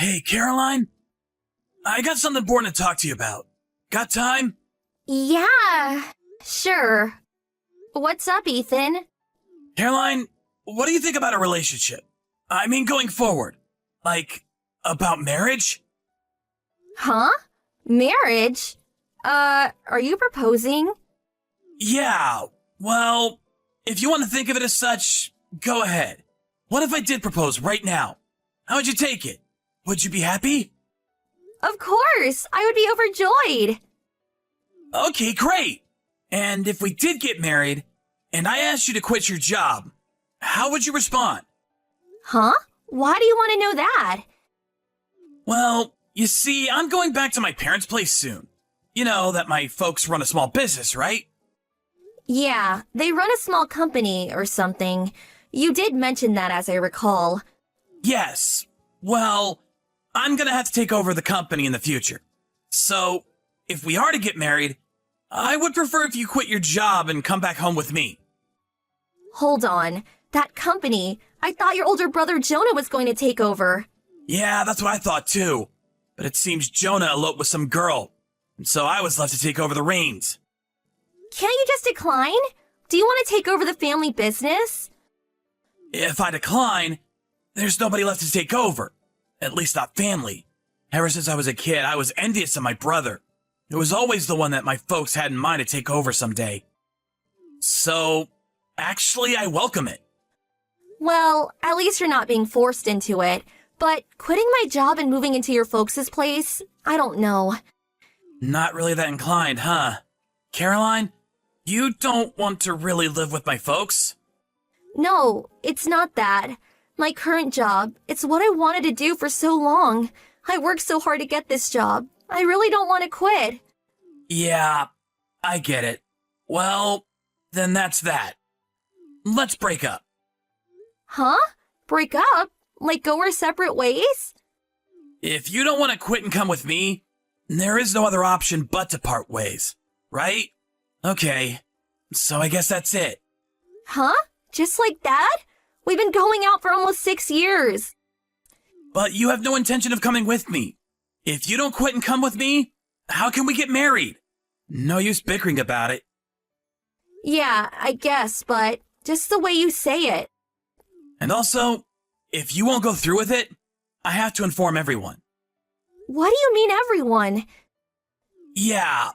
Hey, Caroline? I got something important to talk to you about. Got time? Yeah, sure. What's up, Ethan? Caroline, what do you think about a relationship? I mean, going forward. Like, about marriage? Huh? Marriage? Are you proposing? Yeah, well, if you want to think of it as such, go ahead. What if I did propose right now? How would you take it? Would you be happy? Of course! I would be overjoyed! Okay, great. And if we did get married, and I asked you to quit your job, how would you respond? Huh? Why do you want to know that? Well, you see, I'm going back to my parents' place soon. You know that my folks run a small business, right? Yeah, they run a small company or something. You did mention that, as I recall. Yes. Well, I'm gonna have to take over the company in the future. So, if we are to get married, I would prefer if you quit your job and come back home with me. Hold on. That company, I thought your older brother Jonah was going to take over. Yeah, that's what I thought too. But it seems Jonah eloped with some girl, and so I was left to take over the reins. Can't you just decline? Do you want to take over the family business? If I decline, there's nobody left to take over. At least not family. Ever since I was a kid, I was envious of my brother. It was always the one that my folks had in mind to take over someday. So, actually, I welcome it. Well, at least you're not being forced into it. But quitting my job and moving into your folks' place, I don't know. Not really that inclined, huh? Caroline, you don't want to really live with my folks? No, it's not that. My current job, it's what I wanted to do for so long. I worked so hard to get this job. I really don't want to quit. Yeah, I get it. Well, then that's that. Let's break up. Huh? Break up? Like go our separate ways? If you don't want to quit and come with me, there is no other option but to part ways, right? Okay, so I guess that's it. Huh? Just like that? We've been going out for almost 6 years. But you have no intention of coming with me. If you don't quit and come with me, how can we get married? No use bickering about it. Yeah, I guess, but just the way you say it. And also, if you won't go through with it, I have to inform everyone. What do you mean everyone? Yeah,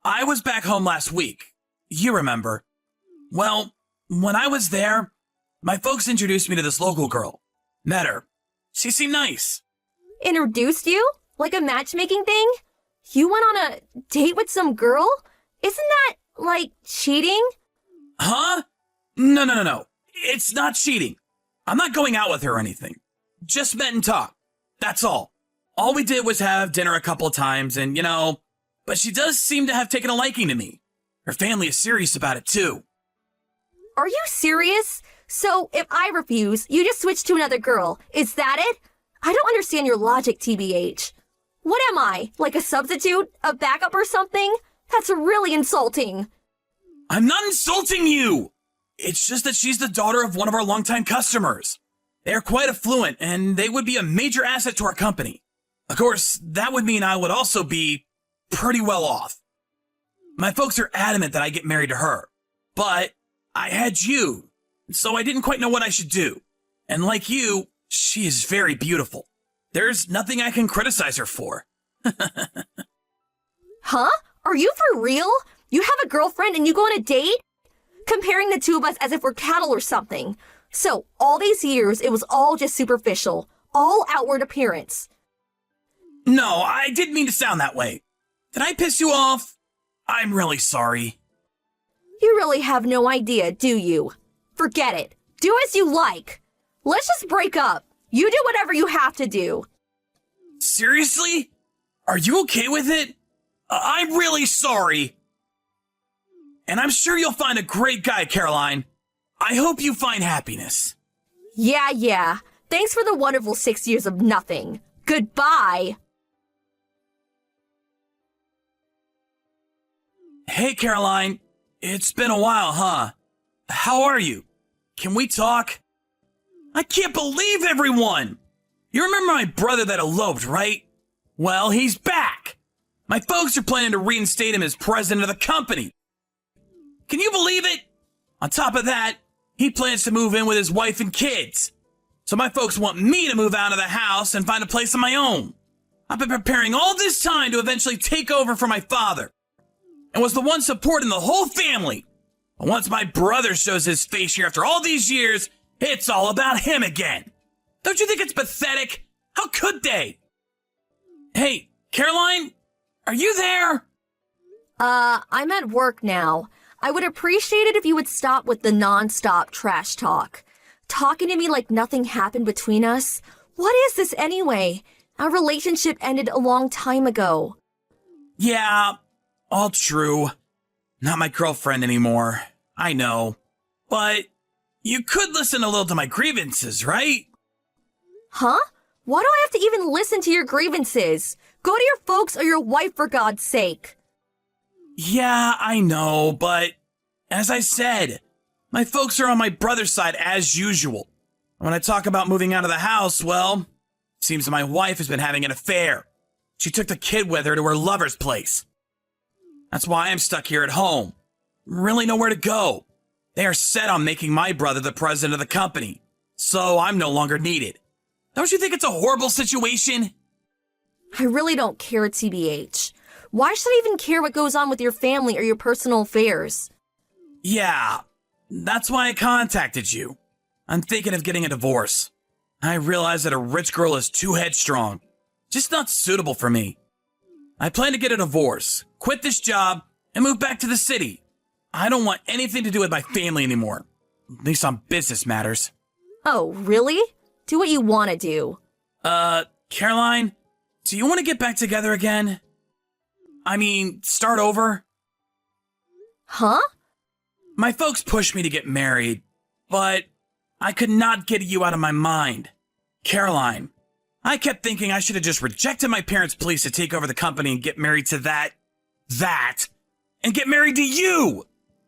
I was back home last week. You remember. Well, when I was there, my folks introduced me to this local girl. Met her. She seemed nice. Introduced you? Like a matchmaking thing? You went on a date with some girl? Isn't that, like, cheating? Huh? No. It's not cheating. I'm not going out with her or anything. Just met and talked. That's all. All we did was have dinner a couple of times and, but she does seem to have taken a liking to me. Her family is serious about it, too. Are you serious? So, if I refuse, you just switch to another girl. Is that it? I don't understand your logic, TBH. What am I? Like a substitute? A backup or something? That's really insulting. I'm not insulting you! It's just that she's the daughter of one of our longtime customers. They're quite affluent, and they would be a major asset to our company. Of course, that would mean I would also be pretty well off. My folks are adamant that I get married to her, but I had you, so I didn't quite know what I should do. And like you, she is very beautiful. There's nothing I can criticize her for. Huh? Are you for real? You have a girlfriend and you go on a date? Comparing the two of us as if we're cattle or something. So, all these years, it was all just superficial. All outward appearance. No, I didn't mean to sound that way. Did I piss you off? I'm really sorry. You really have no idea, do you? Forget it. Do as you like. Let's just break up. You do whatever you have to do. Seriously? Are you okay with it? I'm really sorry. And I'm sure you'll find a great guy, Caroline. I hope you find happiness. Yeah. Thanks for the wonderful 6 years of nothing. Goodbye. Hey, Caroline. It's been a while, huh? How are you? Can we talk? I can't believe everyone! You remember my brother that eloped, right? Well, he's back. My folks are planning to reinstate him as president of the company. Can you believe it? On top of that, he plans to move in with his wife and kids. So my folks want me to move out of the house and find a place of my own. I've been preparing all this time to eventually take over for my father, and was the one supporting the whole family. But once my brother shows his face here after all these years, it's all about him again. Don't you think it's pathetic? How could they? Hey, Caroline, are you there? I'm at work now. I would appreciate it if you would stop with the non-stop trash talk. Talking to me like nothing happened between us. What is this anyway? Our relationship ended a long time ago. Yeah, all true. Not my girlfriend anymore. I know. But you could listen a little to my grievances, right? Huh? Why do I have to even listen to your grievances? Go to your folks or your wife, for God's sake. Yeah, I know, but as I said, my folks are on my brother's side as usual. When I talk about moving out of the house, well, seems my wife has been having an affair. She took the kid with her to her lover's place. That's why I'm stuck here at home. Really nowhere to go. They are set on making my brother the president of the company, so I'm no longer needed. Don't you think it's a horrible situation? I really don't care, TBH. Why should I even care what goes on with your family or your personal affairs? Yeah, that's why I contacted you. I'm thinking of getting a divorce. I realize that a rich girl is too headstrong, just not suitable for me. I plan to get a divorce, quit this job, and move back to the city. I don't want anything to do with my family anymore, at least on business matters. Oh, really? Do what you want to do. Caroline, do you want to get back together again? I mean, start over? Huh? My folks pushed me to get married, but I could not get you out of my mind. Caroline, I kept thinking I should have just rejected my parents' pleas to take over the company and get married to and get married to you.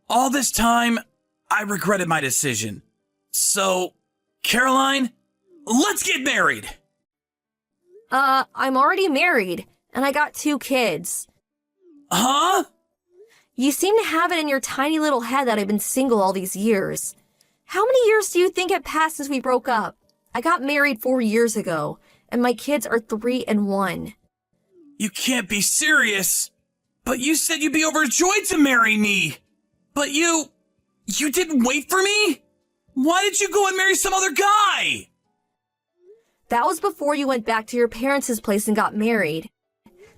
All this time, I regretted my decision. So, Caroline, let's get married. I'm already married, and I got 2 kids. Huh? You seem to have it in your tiny little head that I've been single all these years. How many years do you think have passed since we broke up? I got married 4 years ago, and my kids are 3 and 1. You can't be serious. But you said you'd be overjoyed to marry me. But you didn't wait for me? Why did you go and marry some other guy? That was before you went back to your parents' place and got married.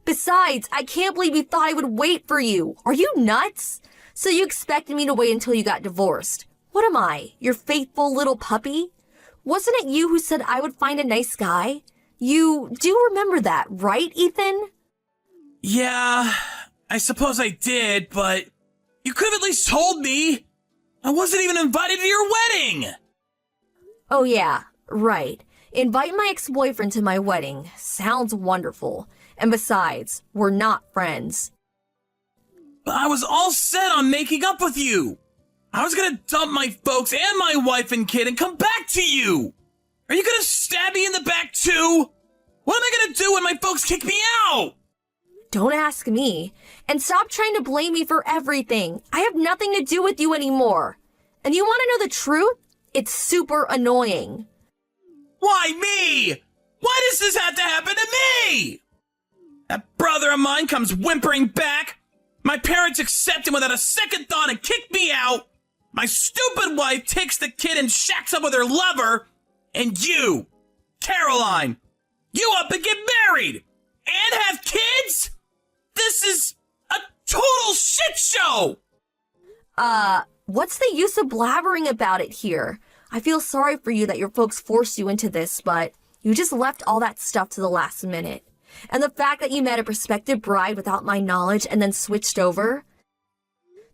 Besides, I can't believe you thought I would wait for you. Are you nuts? So you expected me to wait until you got divorced. What am I, your faithful little puppy? Wasn't it you who said I would find a nice guy? You do remember that, right, Ethan? Yeah, I suppose I did, but you could have at least told me. I wasn't even invited to your wedding. Oh yeah, right. Invite my ex-boyfriend to my wedding. Sounds wonderful. And besides, we're not friends. But I was all set on making up with you. I was gonna dump my folks and my wife and kid and come back to you. Are you gonna stab me in the back too? What am I gonna do when my folks kick me out? Don't ask me. And stop trying to blame me for everything. I have nothing to do with you anymore. And you want to know the truth? It's super annoying. Why me? Why does this have to happen to me? That brother of mine comes whimpering back. My parents accept him without a second thought and kick me out. My stupid wife takes the kid and shacks up with her lover. And you, Caroline, you up and get married and have kids? This is a total shit show. What's the use of blabbering about it here? I feel sorry for you that your folks forced you into this, but you just left all that stuff to the last minute. And the fact that you met a prospective bride without my knowledge and then switched over.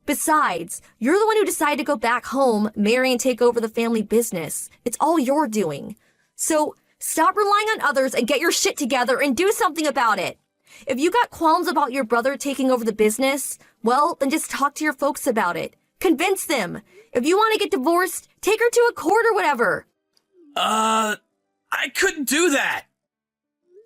Besides, you're the one who decided to go back home, marry and take over the family business. It's all you're doing. So stop relying on others and get your shit together and do something about it. If you got qualms about your brother taking over the business, well, then just talk to your folks about it. Convince them. If you want to get divorced, take her to a court or whatever. I I couldn't do that.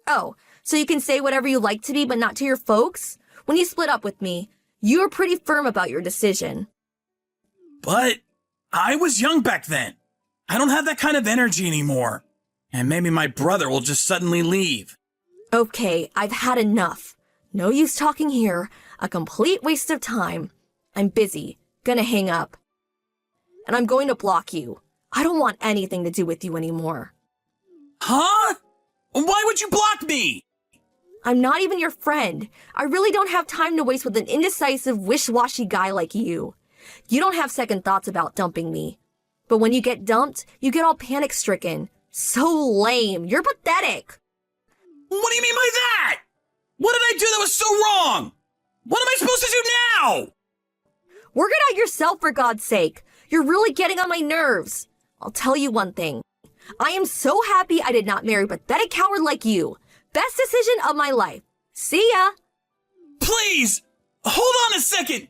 Oh, so you can say whatever you like to me, but not to your folks? When you split up with me, you were pretty firm about your decision. But I was young back then. I don't have that kind of energy anymore. And maybe my brother will just suddenly leave. Okay, I've had enough. No use talking here. A complete waste of time. I'm busy. Gonna hang up. And I'm going to block you. I don't want anything to do with you anymore. Huh? Why would you block me? I'm not even your friend. I really don't have time to waste with an indecisive, wish-washy guy like you. You don't have second thoughts about dumping me. But when you get dumped, you get all panic-stricken. So lame. You're pathetic. What do you mean by that? What did I do that was so wrong? What am I supposed to do now? Work it out yourself, for God's sake. You're really getting on my nerves. I'll tell you one thing. I am so happy I did not marry a pathetic coward like you. Best decision of my life. See ya. Please, hold on a second.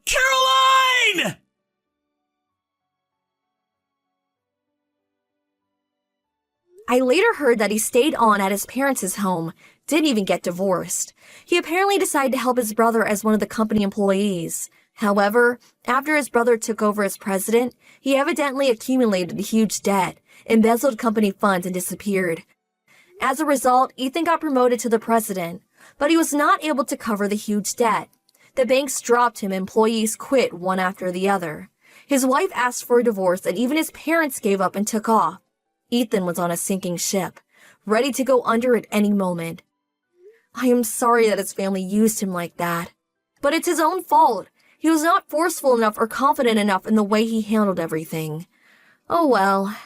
Caroline! I later heard that he stayed on at his parents' home, didn't even get divorced. He apparently decided to help his brother as one of the company employees. However, after his brother took over as president, he evidently accumulated a huge debt, embezzled company funds, and disappeared. As a result, Ethan got promoted to the president, but he was not able to cover the huge debt. The banks dropped him, employees quit one after the other. His wife asked for a divorce, and even his parents gave up and took off. Ethan was on a sinking ship, ready to go under at any moment. I am sorry that his family used him like that. But it's his own fault. He was not forceful enough or confident enough in the way he handled everything. Oh well,